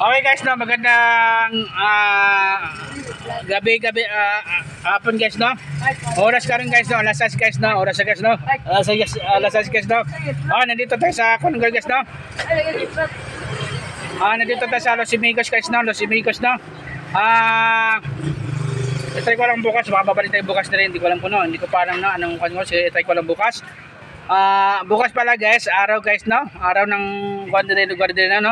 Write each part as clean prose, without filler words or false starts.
Okay guys, no, magandang gabi hapon guys, no. Oras ka rin guys, no. Alas 6 guys, no. Oras guys, no. Alas 6 guys, no. Nandito tayo sa Kununggal guys, no. Nandito tayo sa Los Amigos guys, no. Los Amigos, no. Try ko lang bukas, baka babalik tayo bukas na rin. Hindi ko alam kung no. Hindi ko pa alam na anong kanyo. Try ko lang bukas. Bukas pala guys, araw guys, no. Araw ng lugar din, no.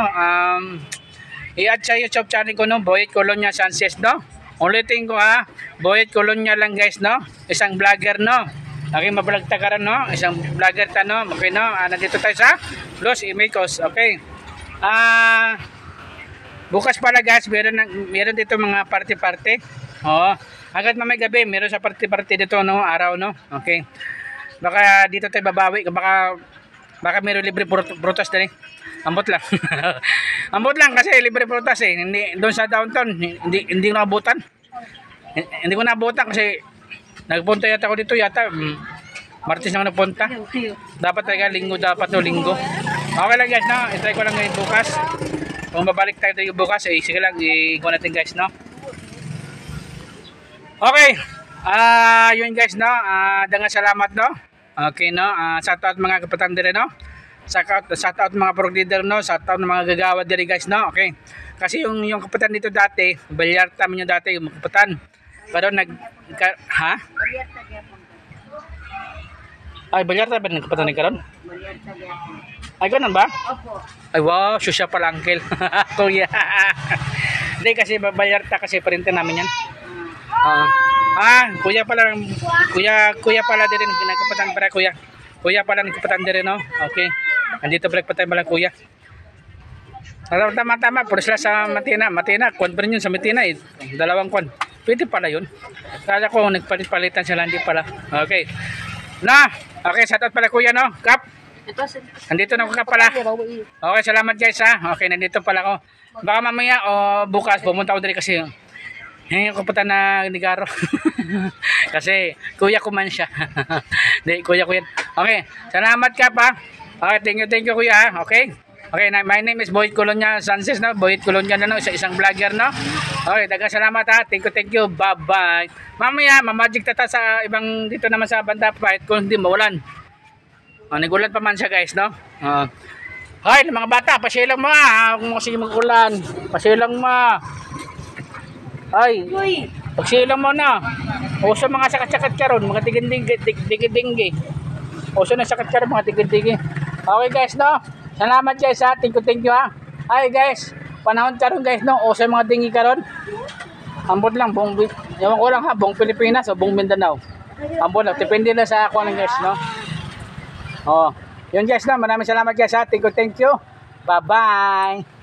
I-add sa YouTube channel ko, no, Boyet Colonia Sanchez, no. Ulitin ko ha, Boyet Colonia lang guys, no. Isang vlogger, no. Okay, mablog ta karon, no. Isang vlogger ta, no. Okay, no. Nandito tayo sa Los Amigos. Okay. Bukas pala guys, meron dito mga party-party. Agad mamay gabi, meron sa party-party dito, no, araw, no. Okay. Baka dito tayo babawi, baka meron libre prutas din. Ambot lang. Ambot lang kasi libre prutas eh. Hindi doon sa downtown, hindi ko naabutan. Hindi ko naabutan kasi nagpunta yata ako dito Martes na ako nagpunta. Dapat talaga linggo, linggo. Okay lang guys, no. I-try ko lang ngayon bukas. Kung babalik tayo bukas, sige lang, i-go natin guys, no. Okay. Yun guys, no. Dengan salamat, no. Okay, no. Sa taot mga kapatan dire, no. Sa taot mga prog leader, no. Sa taot mga gagawad dire guys, no. Okay. Kasi yung kapatan dito dati, Balyarta man yung dati yung kapatan. Pero ha? Ay, Balyarta ba ng kapatan ni karon? Ay, ganun ba? Opo. Ay, wow, susya pala uncle. Kuya. Hindi kasi Balyarta kasi parintin namin yan. Kuya pala din ginagkapatan para kuya. Kuya pala nagkapatan din, no? Okay. Andito balik pa tayo malang kuya. Tama, puro sila sa Matina, kwan pa rin yun sa Matina eh. Dalawang kwan. Pwede pala yun. Kala ko nagpalit-palitan sila, hindi pala. Okay. Okay, shoutout pala kuya, no? Kap. Nandito na ako ka pala. Okay, salamat guys ha. Okay, nandito pala ako. Baka mamaya o bukas pumunta ako dali kasi yung kapatan na Nigaro. Kasi kuya ko man siya. Hindi, kuya ko yan. Okay, salamat ka pa. Okay, thank you kuya ha. Okay. Okay, my name is Boyet Colonia Sanchez, no. Boyet Colonia na, no, isang vlogger, no. Okay, dagang salamat ha. Thank you. Bye-bye. Mamaya mamagic tata sa ibang dito naman sa banda fight kung hindi mawalan. Nigulan pa man siya guys, no. Hoy, mga bata, pasilang mo ha. Kung kasi magulan, pasilang mo. Ay, pagsilang mo na. Uso mga sakat-sakat karon, mga tigidinggi. Uso na sakat karon, mga tigidinggi. Okay guys, no. Salamat guys ha. Thank you ha. Ay guys, panahon karon guys, no. Uso mga dingi karon. Ambot lang yawan ko lang ha, buong Pilipinas o buong Mindanao. Ambot lang, depende na sa ako lang guys, no. Yun guys, no. Maraming salamat guys ha. Thank you. Bye-bye.